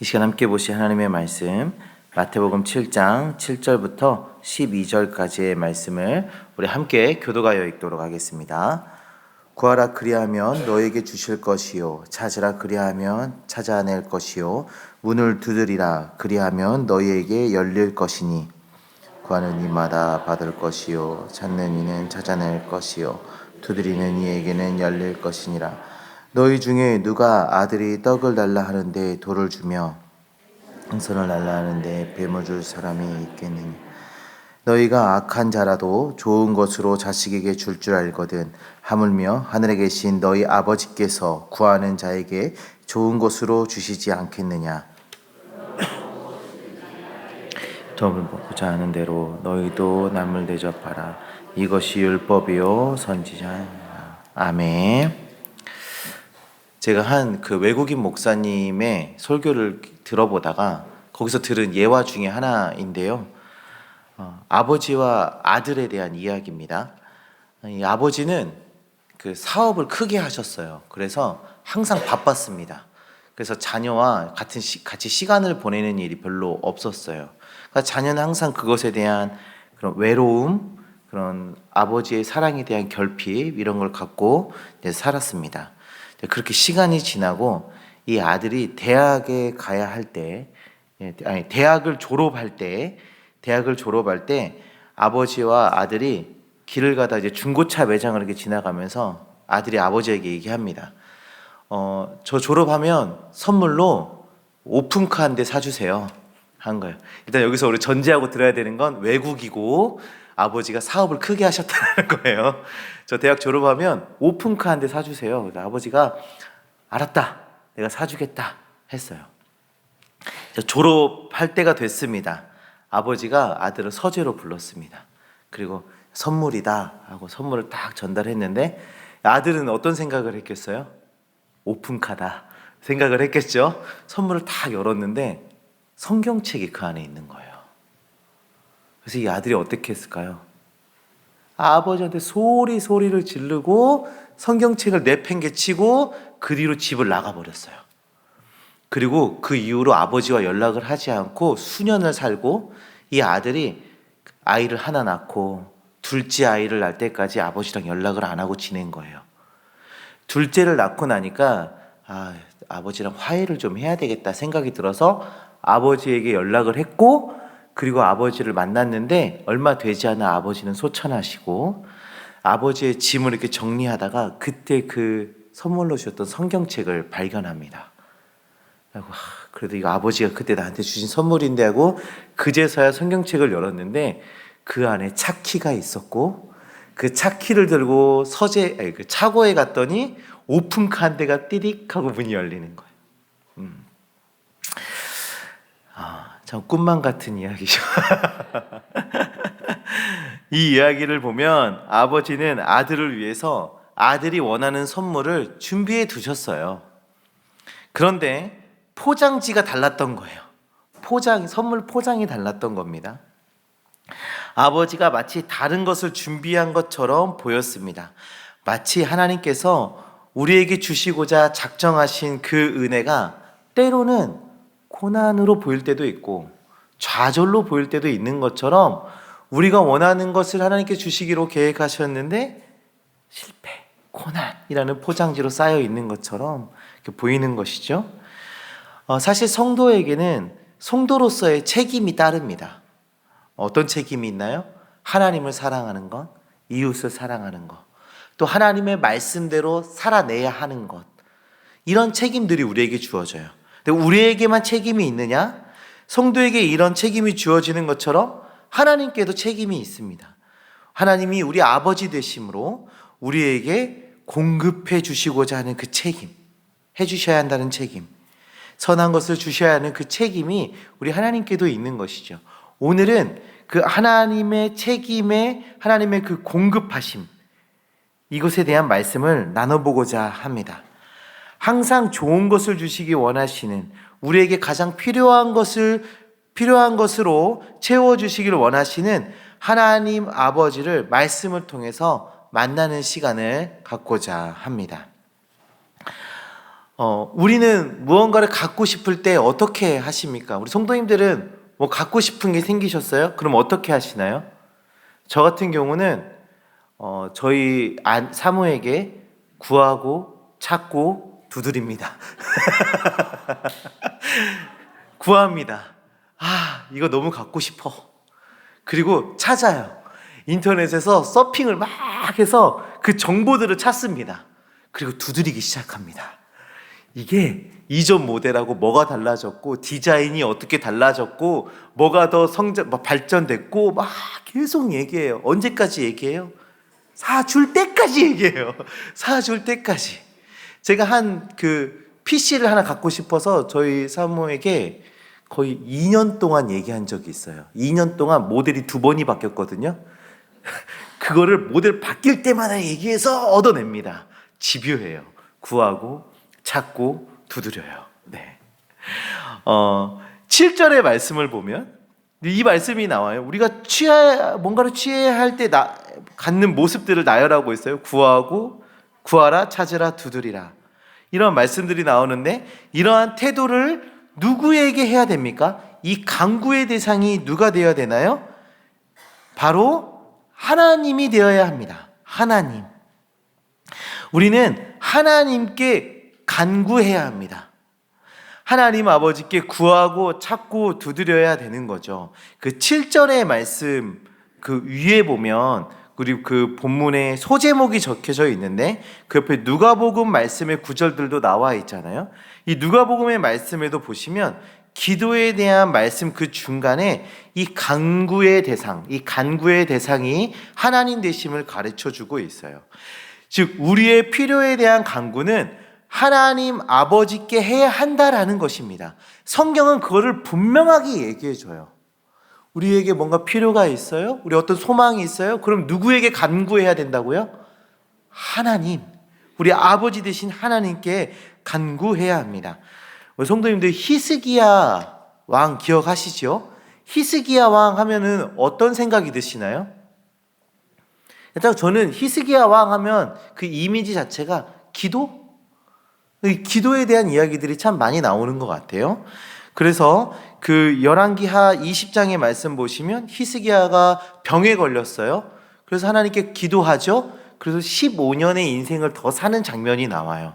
이 시간 함께 보실 하나님의 말씀 마태복음 7장 7절부터 12절까지의 말씀을 우리 함께 교도하여 읽도록 하겠습니다. 구하라 그리하면 너에게 주실 것이요 찾으라 그리하면 찾아낼 것이요 문을 두드리라 그리하면 너희에게 열릴 것이니 구하는 이마다 받을 것이요 찾는 이는 찾아낼 것이요 두드리는 이에게는 열릴 것이니라. 너희 중에 누가 아들이 떡을 달라 하는데 돌을 주며 생선을 달라 하는데 뱀을 줄 사람이 있겠느냐. 너희가 악한 자라도 좋은 것으로 자식에게 줄 줄 알거든 하물며 하늘에 계신 너희 아버지께서 구하는 자에게 좋은 것으로 주시지 않겠느냐. 돈을 먹고자 하는 대로 너희도 남을 대접하라. 이것이 율법이요 선지자니라. 아멘. 제가 한 그 외국인 목사님의 설교를 들어보다가 거기서 들은 예화 중에 하나인데요. 아버지와 아들에 대한 이야기입니다. 이 아버지는 그 사업을 크게 하셨어요. 그래서 항상 바빴습니다. 그래서 자녀와 같이 시간을 보내는 일이 별로 없었어요. 그러니까 자녀는 항상 그것에 대한 그런 외로움, 그런 아버지의 사랑에 대한 결핍 이런 걸 갖고 살았습니다. 그렇게 시간이 지나고 이 아들이 대학에 가야 할 때, 대학을 졸업할 때 아버지와 아들이 길을 가다 이제 중고차 매장을 이렇게 지나가면서 아들이 아버지에게 얘기합니다. 저 졸업하면 선물로 오픈카 한 대 사주세요. 한 거예요. 일단 여기서 우리 전제하고 들어야 되는 건 외국이고 아버지가 사업을 크게 하셨다는 거예요. 저 대학 졸업하면 오픈카 한 대 사주세요. 아버지가 알았다, 내가 사주겠다 했어요. 졸업할 때가 됐습니다. 아버지가 아들을 서재로 불렀습니다. 그리고 선물이다 하고 선물을 딱 전달했는데 아들은 어떤 생각을 했겠어요? 오픈카다 생각을 했겠죠. 선물을 딱 열었는데 성경책이 그 안에 있는 거예요. 그래서 이 아들이 어떻게 했을까요? 아버지한테 소리를 지르고 성경책을 내팽개치고 그 뒤로 집을 나가버렸어요. 그리고 그 이후로 아버지와 연락을 하지 않고 수년을 살고 이 아들이 아이를 하나 낳고 둘째 아이를 낳을 때까지 아버지랑 연락을 안 하고 지낸 거예요. 둘째를 낳고 나니까 아버지랑 화해를 좀 해야 되겠다 생각이 들어서 아버지에게 연락을 했고 그리고 아버지를 만났는데 얼마 되지 않아 아버지는 소천하시고 아버지의 짐을 이렇게 정리하다가 그때 그 선물로 주셨던 성경책을 발견합니다. 그래도 이거 아버지가 그때 나한테 주신 선물인데 하고 그제서야 성경책을 열었는데 그 안에 차키가 있었고 그 차키를 들고 그 차고에 갔더니 오픈카 한 대가 띠릭 하고 문이 열리는 거예요. 참 꿈만 같은 이야기죠. 이 이야기를 보면 아버지는 아들을 위해서 아들이 원하는 선물을 준비해 두셨어요. 그런데 포장지가 달랐던 거예요. 선물 포장이 달랐던 겁니다. 아버지가 마치 다른 것을 준비한 것처럼 보였습니다. 마치 하나님께서 우리에게 주시고자 작정하신 그 은혜가 때로는 고난으로 보일 때도 있고 좌절로 보일 때도 있는 것처럼 우리가 원하는 것을 하나님께 주시기로 계획하셨는데 실패, 고난이라는 포장지로 쌓여 있는 것처럼 이렇게 보이는 것이죠. 사실 성도에게는 성도로서의 책임이 따릅니다. 어떤 책임이 있나요? 하나님을 사랑하는 것, 이웃을 사랑하는 것, 또 하나님의 말씀대로 살아내야 하는 것, 이런 책임들이 우리에게 주어져요. 근데 우리에게만 책임이 있느냐? 성도에게 이런 책임이 주어지는 것처럼 하나님께도 책임이 있습니다. 하나님이 우리 아버지 되심으로 우리에게 공급해 주시고자 하는 그 책임, 해주셔야 한다는 책임, 선한 것을 주셔야 하는 그 책임이 우리 하나님께도 있는 것이죠. 오늘은 그 하나님의 책임에 하나님의 그 공급하심, 이것에 대한 말씀을 나눠보고자 합니다. 항상 좋은 것을 주시기 원하시는, 우리에게 가장 필요한 것으로 채워주시기를 원하시는 하나님 아버지를 말씀을 통해서 만나는 시간을 갖고자 합니다. 우리는 무언가를 갖고 싶을 때 어떻게 하십니까? 우리 성도님들은 뭐 갖고 싶은 게 생기셨어요? 그럼 어떻게 하시나요? 저 같은 경우는 저희 사모에게 구하고 찾고 두드립니다. 구합니다. 이거 너무 갖고 싶어. 그리고 찾아요. 인터넷에서 서핑을 막 해서 그 정보들을 찾습니다. 그리고 두드리기 시작합니다. 이게 이전 모델하고 뭐가 달라졌고 디자인이 어떻게 달라졌고 뭐가 더 발전됐고 막 계속 얘기해요. 언제까지 얘기해요? 사줄 때까지 얘기해요. 사줄 때까지. 제가 그 PC를 하나 갖고 싶어서 저희 사모에게 거의 2년 동안 얘기한 적이 있어요. 2년 동안 모델이 2번이 바뀌었거든요. 그거를 모델 바뀔 때마다 얘기해서 얻어냅니다. 집요해요. 구하고 찾고 두드려요. 네. 7절의 말씀을 보면 이 말씀이 나와요. 우리가 뭔가를 취해야 할 때 갖는 모습들을 나열하고 있어요. 구하라, 찾으라, 두드리라. 이런 말씀들이 나오는데 이러한 태도를 누구에게 해야 됩니까? 이 간구의 대상이 누가 되어야 되나요? 바로 하나님이 되어야 합니다. 하나님. 우리는 하나님께 간구해야 합니다. 하나님 아버지께 구하고 찾고 두드려야 되는 거죠. 그 7절의 말씀 그 위에 보면 그리고 그 본문에 소제목이 적혀져 있는데 그 옆에 누가복음 말씀의 구절들도 나와 있잖아요. 이 누가복음의 말씀에도 보시면 기도에 대한 말씀 그 중간에 이 간구의 대상이 하나님 되심을 가르쳐 주고 있어요. 즉 우리의 필요에 대한 간구는 하나님 아버지께 해야 한다라는 것입니다. 성경은 그거를 분명하게 얘기해 줘요. 우리에게 뭔가 필요가 있어요? 우리 어떤 소망이 있어요? 그럼 누구에게 간구해야 된다고요? 하나님, 우리 아버지 되신 하나님께 간구해야 합니다. 우리 성도님들 히스기야 왕 기억하시죠? 히스기야 왕 하면은 어떤 생각이 드시나요? 일단 저는 히스기야 왕 하면 그 이미지 자체가 기도에 대한 이야기들이 참 많이 나오는 것 같아요. 그래서 그 열왕기하 20장의 말씀 보시면 히스기야가 병에 걸렸어요. 그래서 하나님께 기도하죠. 그래서 15년의 인생을 더 사는 장면이 나와요.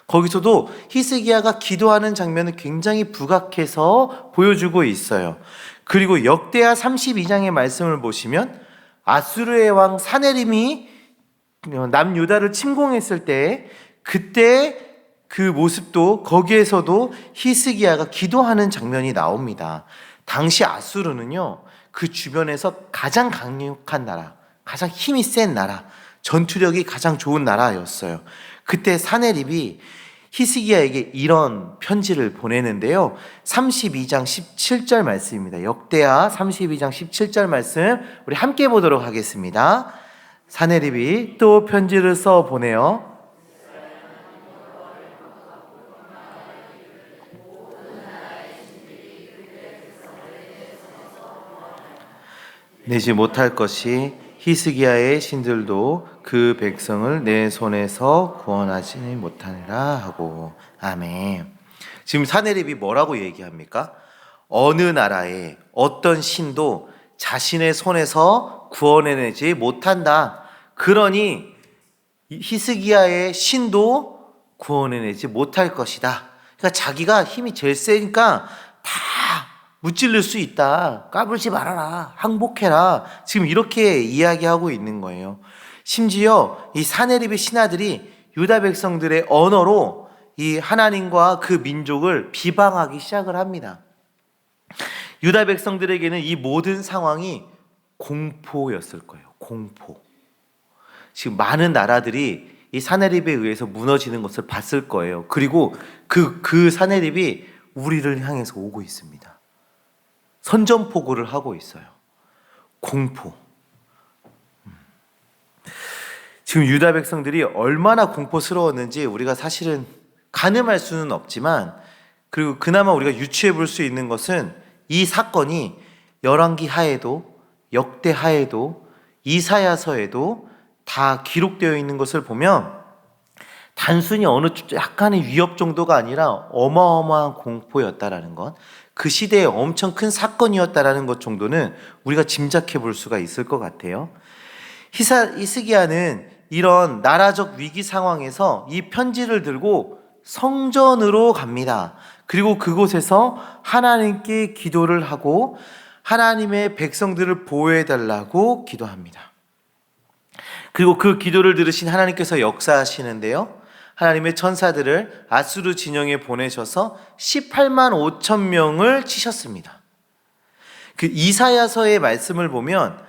거기서도 히스기야가 기도하는 장면을 굉장히 부각해서 보여주고 있어요. 그리고 역대하 32장의 말씀을 보시면 아수르의 왕 사네림이 남유다를 침공했을 때 그때 그 모습도 거기에서도 히스기야가 기도하는 장면이 나옵니다. 당시 아수르는요, 그 주변에서 가장 강력한 나라, 가장 힘이 센 나라, 전투력이 가장 좋은 나라였어요. 그때 사네립이 히스기야에게 이런 편지를 보내는데요. 32장 17절 말씀입니다. 역대하 32장 17절 말씀 우리 함께 보도록 하겠습니다. 사네립이 또 편지를 써 보내요. 내지 못할 것이 히스기야의 신들도 그 백성을 내 손에서 구원하지 못하니라 하고. 아멘. 지금 사네립이 뭐라고 얘기합니까? 어느 나라의 어떤 신도 자신의 손에서 구원해내지 못한다. 그러니 히스기야의 신도 구원해내지 못할 것이다. 그러니까 자기가 힘이 제일 세니까 다 무찔릴 수 있다. 까불지 말아라. 항복해라. 지금 이렇게 이야기하고 있는 거예요. 심지어 이 사네립의 신하들이 유다 백성들의 언어로 이 하나님과 그 민족을 비방하기 시작을 합니다. 유다 백성들에게는 이 모든 상황이 공포였을 거예요. 공포. 지금 많은 나라들이 이 사네립에 의해서 무너지는 것을 봤을 거예요. 그리고 그 사네립이 우리를 향해서 오고 있습니다. 선전포고를 하고 있어요. 공포. 지금 유다 백성들이 얼마나 공포스러웠는지 우리가 사실은 가늠할 수는 없지만, 그리고 그나마 우리가 유추해 볼 수 있는 것은 이 사건이 열왕기 하에도 역대 하에도 이사야서에도 다 기록되어 있는 것을 보면 단순히 어느 약간의 위협 정도가 아니라 어마어마한 공포였다라는 것, 그 시대에 엄청 큰 사건이었다라는 것 정도는 우리가 짐작해 볼 수가 있을 것 같아요. 히스기야는 이런 나라적 위기 상황에서 이 편지를 들고 성전으로 갑니다. 그리고 그곳에서 하나님께 기도를 하고 하나님의 백성들을 보호해 달라고 기도합니다. 그리고 그 기도를 들으신 하나님께서 역사하시는데요, 하나님의 천사들을 아수르 진영에 보내셔서 18만 5천 명을 치셨습니다. 그 이사야서의 말씀을 보면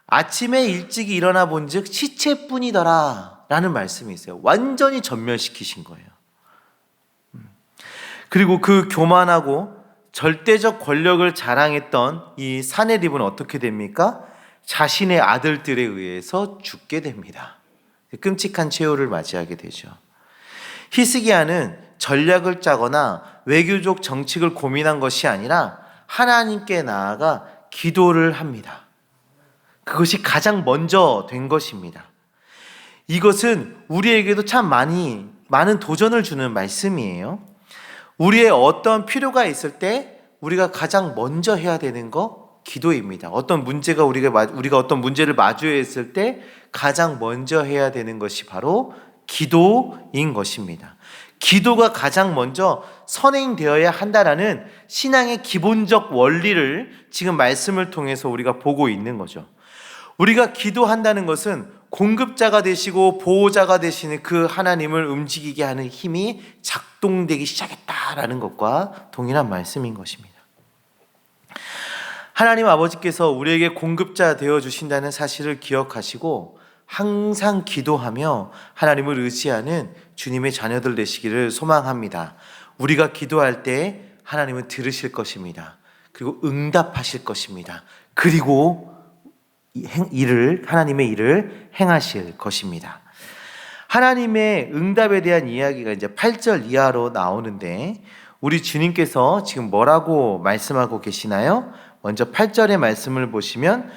아침에 일찍 일어나 본즉 시체뿐이더라 라는 말씀이 있어요. 완전히 전멸시키신 거예요. 그리고 그 교만하고 절대적 권력을 자랑했던 이 사내립은 어떻게 됩니까? 자신의 아들들에 의해서 죽게 됩니다. 끔찍한 최후를 맞이하게 되죠. 히스기야는 전략을 짜거나 외교적 정책을 고민한 것이 아니라 하나님께 나아가 기도를 합니다. 그것이 가장 먼저 된 것입니다. 이것은 우리에게도 참 많은 도전을 주는 말씀이에요. 우리의 어떤 필요가 있을 때 우리가 가장 먼저 해야 되는 거 기도입니다. 어떤 문제가 우리가 어떤 문제를 마주해야 했을 때 가장 먼저 해야 되는 것이 바로 기도인 것입니다. 기도가 가장 먼저 선행되어야 한다라는 신앙의 기본적 원리를 지금 말씀을 통해서 우리가 보고 있는 거죠. 우리가 기도한다는 것은 공급자가 되시고 보호자가 되시는 그 하나님을 움직이게 하는 힘이 작동되기 시작했다라는 것과 동일한 말씀인 것입니다. 하나님 아버지께서 우리에게 공급자 되어주신다는 사실을 기억하시고 항상 기도하며 하나님을 의지하는 주님의 자녀들 되시기를 소망합니다. 우리가 기도할 때 하나님은 들으실 것입니다. 그리고 응답하실 것입니다. 그리고 하나님의 일을 행하실 것입니다. 하나님의 응답에 대한 이야기가 이제 8절 이하로 나오는데 우리 주님께서 지금 뭐라고 말씀하고 계시나요? 먼저 8절의 말씀을 보시면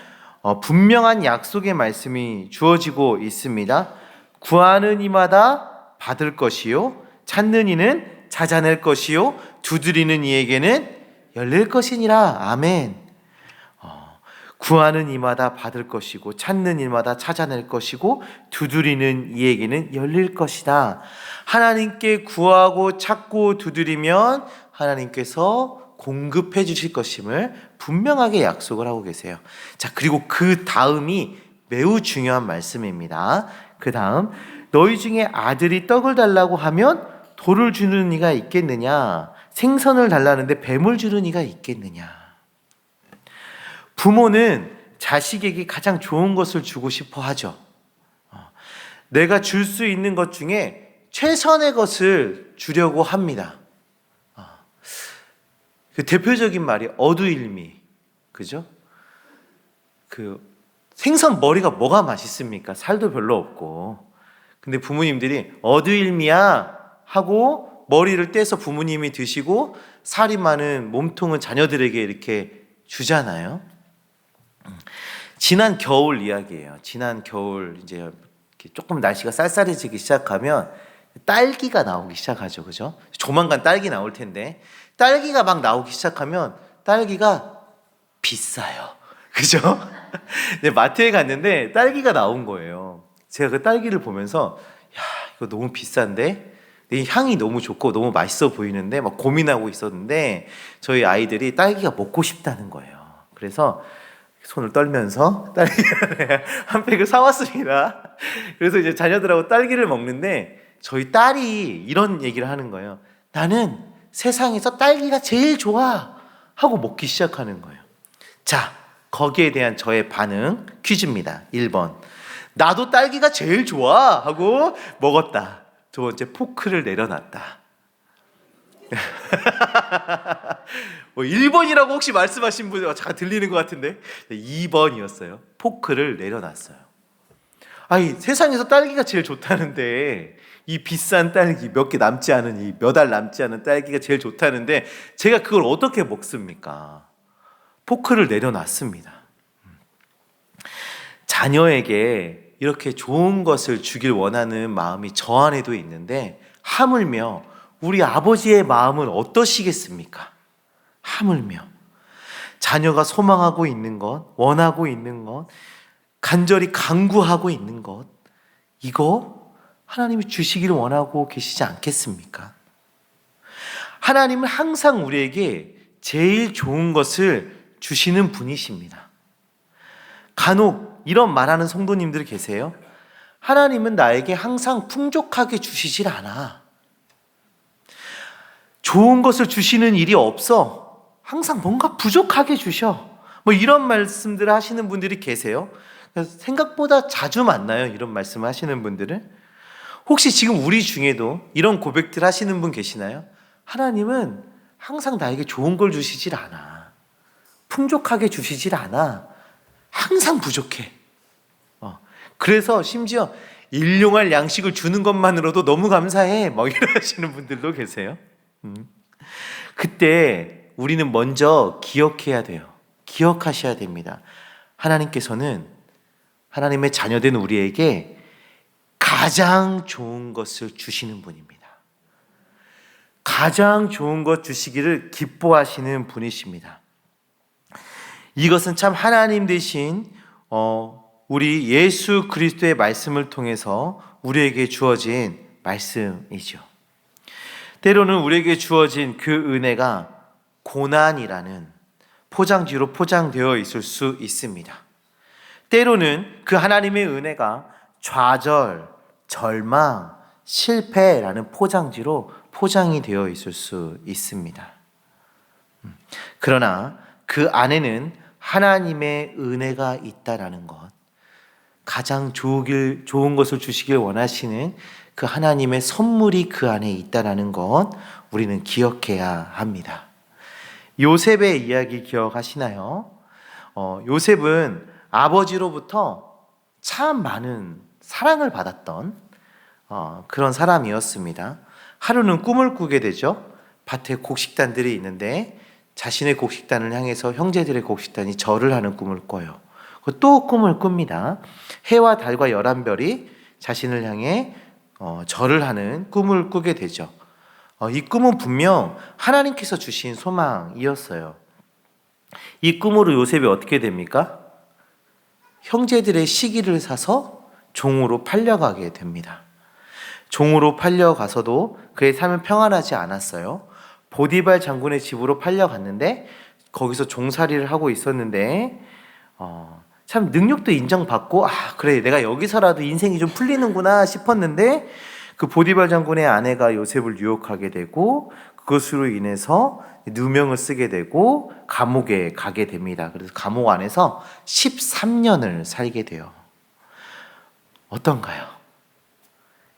분명한 약속의 말씀이 주어지고 있습니다. 구하는 이마다 받을 것이요, 찾는 이는 찾아낼 것이요, 두드리는 이에게는 열릴 것이니라. 아멘. 구하는 이마다 받을 것이고 찾는 이마다 찾아낼 것이고 두드리는 이에게는 열릴 것이다. 하나님께 구하고 찾고 두드리면 하나님께서 공급해 주실 것임을 분명하게 약속을 하고 계세요. 자, 그리고 그 다음이 매우 중요한 말씀입니다. 그 다음, 너희 중에 아들이 떡을 달라고 하면 돌을 주는 이가 있겠느냐? 생선을 달라는데 뱀을 주는 이가 있겠느냐? 부모는 자식에게 가장 좋은 것을 주고 싶어 하죠. 내가 줄 수 있는 것 중에 최선의 것을 주려고 합니다. 그 대표적인 말이 어두일미, 그죠? 그 생선 머리가 뭐가 맛있습니까? 살도 별로 없고. 근데 부모님들이 어두일미야 하고 머리를 떼서 부모님이 드시고 살이 많은 몸통은 자녀들에게 이렇게 주잖아요. 지난 겨울 이야기예요. 지난 겨울 이제 조금 날씨가 쌀쌀해지기 시작하면 딸기가 나오기 시작하죠, 그죠? 조만간 딸기 나올 텐데 딸기가 막 나오기 시작하면 딸기가 비싸요, 그죠? 근데 마트에 갔는데 딸기가 나온 거예요. 제가 그 딸기를 보면서 야, 이거 너무 비싼데 이 향이 너무 좋고 너무 맛있어 보이는데 막 고민하고 있었는데 저희 아이들이 딸기가 먹고 싶다는 거예요. 그래서 손을 떨면서 딸기를 한 팩을 사왔습니다. 그래서 이제 자녀들하고 딸기를 먹는데 저희 딸이 이런 얘기를 하는 거예요. 나는 세상에서 딸기가 제일 좋아 하고 먹기 시작하는 거예요. 자, 거기에 대한 저의 반응 퀴즈입니다. 1번, 나도 딸기가 제일 좋아 하고 먹었다. 두 번째, 포크를 내려놨다. 1번이라고 혹시 말씀하신 분 잠깐 들리는 것 같은데 2번이었어요. 포크를 내려놨어요. 아니, 세상에서 딸기가 제일 좋다는데 이 비싼 딸기 몇 개 남지 않은 이 몇 알 남지 않은 딸기가 제일 좋다는데 제가 그걸 어떻게 먹습니까? 포크를 내려놨습니다. 자녀에게 이렇게 좋은 것을 주길 원하는 마음이 저 안에도 있는데 하물며 우리 아버지의 마음은 어떠시겠습니까? 하물며 자녀가 소망하고 있는 것, 원하고 있는 것, 간절히 간구하고 있는 것, 이거 하나님이 주시기를 원하고 계시지 않겠습니까? 하나님은 항상 우리에게 제일 좋은 것을 주시는 분이십니다. 간혹 이런 말하는 성도님들 계세요. 하나님은 나에게 항상 풍족하게 주시질 않아. 좋은 것을 주시는 일이 없어. 항상 뭔가 부족하게 주셔. 뭐 이런 말씀들을 하시는 분들이 계세요. 생각보다 자주 만나요. 이런 말씀을 하시는 분들은. 혹시 지금 우리 중에도 이런 고백들 하시는 분 계시나요? 하나님은 항상 나에게 좋은 걸 주시질 않아. 풍족하게 주시질 않아. 항상 부족해. 그래서 심지어 일용할 양식을 주는 것만으로도 너무 감사해. 막 이러시는 분들도 계세요. 그때 우리는 먼저 기억해야 돼요. 기억하셔야 됩니다. 하나님께서는 하나님의 자녀된 우리에게 가장 좋은 것을 주시는 분입니다. 가장 좋은 것 주시기를 기뻐하시는 분이십니다. 이것은 참 하나님 되신 우리 예수 그리스도의 말씀을 통해서 우리에게 주어진 말씀이죠. 때로는 우리에게 주어진 그 은혜가 고난이라는 포장지로 포장되어 있을 수 있습니다. 때로는 그 하나님의 은혜가 좌절, 절망, 실패라는 포장지로 포장이 되어 있을 수 있습니다. 그러나 그 안에는 하나님의 은혜가 있다라는 것, 가장 좋은 것을 주시길 원하시는 그 하나님의 선물이 그 안에 있다라는 것 우리는 기억해야 합니다. 요셉의 이야기 기억하시나요? 요셉은 아버지로부터 참 많은 사랑을 받았던 그런 사람이었습니다. 하루는 꿈을 꾸게 되죠. 밭에 곡식단들이 있는데 자신의 곡식단을 향해서 형제들의 곡식단이 절을 하는 꿈을 꿔요. 또 꿈을 꿉니다. 해와 달과 11별이 자신을 향해 절을 하는 꿈을 꾸게 되죠. 이 꿈은 분명 하나님께서 주신 소망이었어요. 이 꿈으로 요셉이 어떻게 됩니까? 형제들의 시기를 사서 종으로 팔려가게 됩니다. 종으로 팔려가서도 그의 삶은 평안하지 않았어요. 보디발 장군의 집으로 팔려갔는데 거기서 종살이를 하고 있었는데 참 능력도 인정받고 그래 내가 여기서라도 인생이 좀 풀리는구나 싶었는데 그 보디발 장군의 아내가 요셉을 유혹하게 되고 그것으로 인해서 누명을 쓰게 되고 감옥에 가게 됩니다. 그래서 감옥 안에서 13년을 살게 돼요. 어떤가요?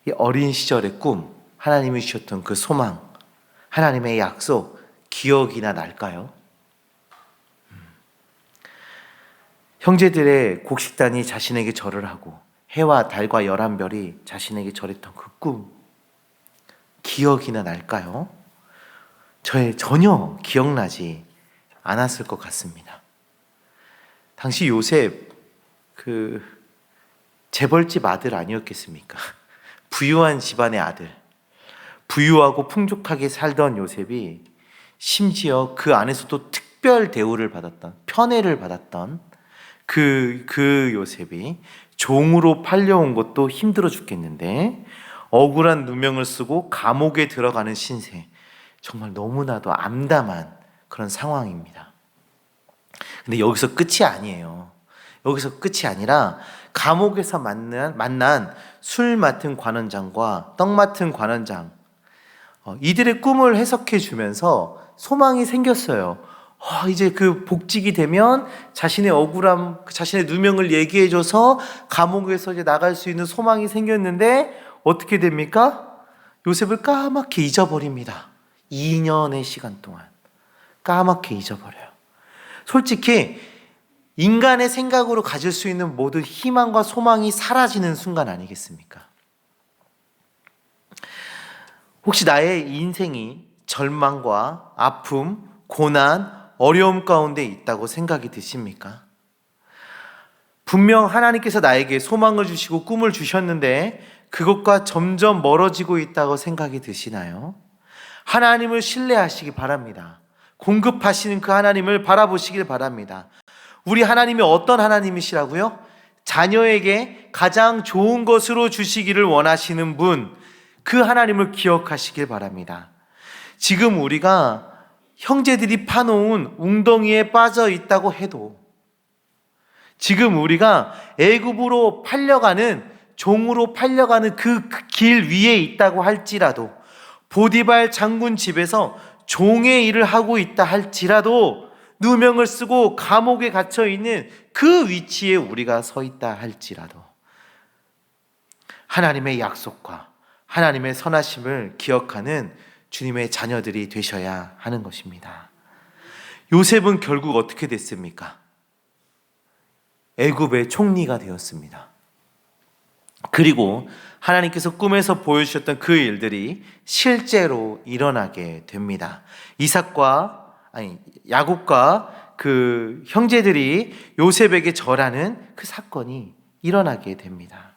이 어린 시절의 꿈, 하나님이 주셨던 그 소망, 하나님의 약속, 기억이나 날까요? 형제들의 곡식단이 자신에게 절을 하고 해와 달과 11별이 자신에게 절했던 그 꿈, 기억이나 날까요? 전혀 기억나지 않았을 것 같습니다. 당시 요셉 재벌집 아들 아니었겠습니까? 부유한 집안의 아들, 부유하고 풍족하게 살던 요셉이 심지어 그 안에서도 특별 대우를 받았던, 편애를 받았던 그 요셉이 종으로 팔려온 것도 힘들어 죽겠는데 억울한 누명을 쓰고 감옥에 들어가는 신세, 정말 너무나도 암담한 그런 상황입니다. 근데 여기서 끝이 아니에요. 여기서 끝이 아니라 감옥에서 만난 술 맡은 관원장과 떡 맡은 관원장, 이들의 꿈을 해석해 주면서 소망이 생겼어요. 이제 그 복직이 되면 자신의 억울함, 자신의 누명을 얘기해줘서 감옥에서 이제 나갈 수 있는 소망이 생겼는데 어떻게 됩니까? 요셉을 까맣게 잊어버립니다. 2년의 시간 동안 까맣게 잊어버려요. 솔직히 인간의 생각으로 가질 수 있는 모든 희망과 소망이 사라지는 순간 아니겠습니까? 혹시 나의 인생이 절망과 아픔, 고난, 어려움 가운데 있다고 생각이 드십니까? 분명 하나님께서 나에게 소망을 주시고 꿈을 주셨는데 그것과 점점 멀어지고 있다고 생각이 드시나요? 하나님을 신뢰하시기 바랍니다. 공급하시는 그 하나님을 바라보시길 바랍니다. 우리 하나님이 어떤 하나님이시라고요? 자녀에게 가장 좋은 것으로 주시기를 원하시는 분, 그 하나님을 기억하시길 바랍니다. 지금 우리가 형제들이 파놓은 웅덩이에 빠져 있다고 해도, 지금 우리가 애굽으로 팔려가는, 종으로 팔려가는 그 길 위에 있다고 할지라도, 보디발 장군 집에서 종의 일을 하고 있다 할지라도, 누명을 쓰고 감옥에 갇혀 있는 그 위치에 우리가 서 있다 할지라도 하나님의 약속과 하나님의 선하심을 기억하는 주님의 자녀들이 되셔야 하는 것입니다. 요셉은 결국 어떻게 됐습니까? 애굽의 총리가 되었습니다. 그리고 하나님께서 꿈에서 보여주셨던 그 일들이 실제로 일어나게 됩니다. 야곱과 그 형제들이 요셉에게 절하는 그 사건이 일어나게 됩니다.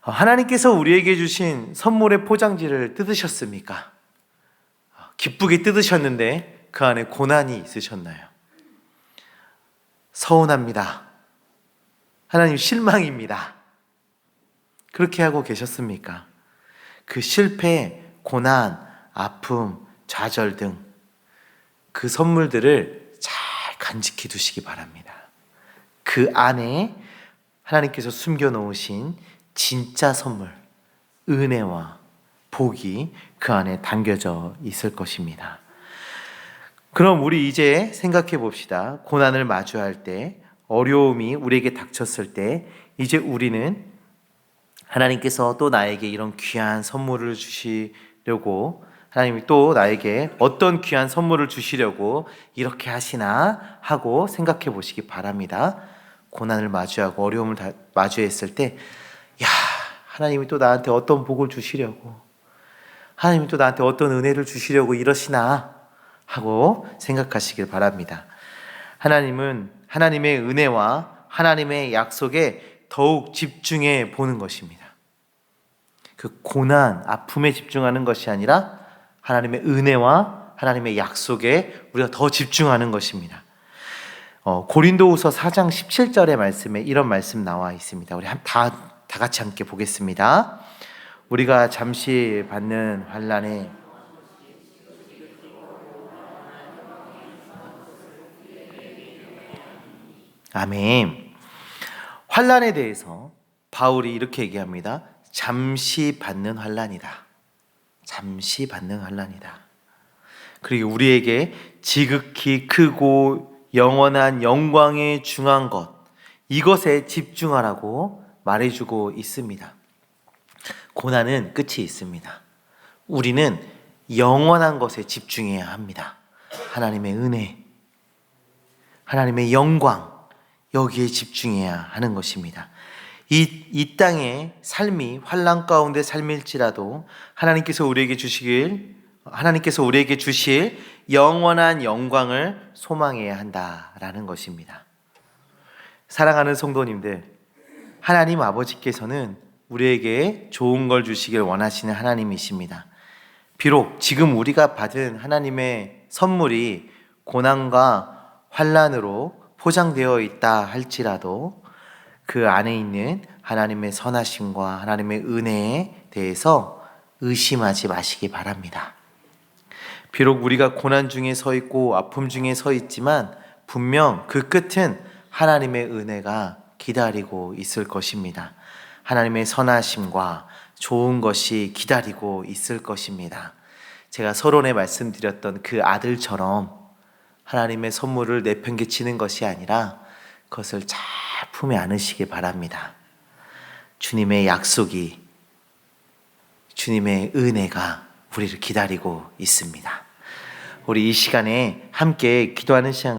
하나님께서 우리에게 주신 선물의 포장지를 뜯으셨습니까? 기쁘게 뜯으셨는데 그 안에 고난이 있으셨나요? 서운합니다. 하나님 실망입니다. 그렇게 하고 계셨습니까? 그 실패, 고난, 아픔, 좌절 등 그 선물들을 잘 간직해 두시기 바랍니다. 그 안에 하나님께서 숨겨놓으신 진짜 선물, 은혜와 복이 그 안에 담겨져 있을 것입니다. 그럼 우리 이제 생각해 봅시다. 고난을 마주할 때, 어려움이 우리에게 닥쳤을 때, 이제 우리는 하나님께서 또 나에게 이런 귀한 선물을 주시려고, 하나님이 또 나에게 어떤 귀한 선물을 주시려고 이렇게 하시나 하고 생각해 보시기 바랍니다. 고난을 마주하고 어려움을 마주했을 때, 야, 하나님이 또 나한테 어떤 복을 주시려고, 하나님이 또 나한테 어떤 은혜를 주시려고 이러시나 하고 생각하시길 바랍니다. 하나님은 하나님의 은혜와 하나님의 약속에 더욱 집중해 보는 것입니다. 그 고난, 아픔에 집중하는 것이 아니라 하나님의 은혜와 하나님의 약속에 우리가 더 집중하는 것입니다. 고린도후서 4장 17절의 말씀에 이런 말씀 나와 있습니다. 우리 다 같이 함께 보겠습니다. 우리가 잠시 받는 환난에 아멘. 환난에 대해서 바울이 이렇게 얘기합니다. 잠시 받는 환난이다. 잠시 받는 환난이다. 그리고 우리에게 지극히 크고 영원한 영광에 중한 것, 이것에 집중하라고 말해주고 있습니다. 고난은 끝이 있습니다. 우리는 영원한 것에 집중해야 합니다. 하나님의 은혜, 하나님의 영광, 여기에 집중해야 하는 것입니다. 이 땅의 삶이 환난 가운데 삶일지라도 하나님께서 우리에게 주실 영원한 영광을 소망해야 한다라는 것입니다. 사랑하는 성도님들, 하나님 아버지께서는 우리에게 좋은 걸 주시길 원하시는 하나님이십니다. 비록 지금 우리가 받은 하나님의 선물이 고난과 환난으로 포장되어 있다 할지라도 그 안에 있는 하나님의 선하심과 하나님의 은혜에 대해서 의심하지 마시기 바랍니다. 비록 우리가 고난 중에 서 있고 아픔 중에 서 있지만 분명 그 끝은 하나님의 은혜가 기다리고 있을 것입니다. 하나님의 선하심과 좋은 것이 기다리고 있을 것입니다. 제가 서론에 말씀드렸던 그 아들처럼 하나님의 선물을 내팽개치는 것이 아니라 그것을 잘 품에 안으시기 바랍니다. 주님의 약속이, 주님의 은혜가 우리를 기다리고 있습니다. 우리 이 시간에 함께 기도하는 시간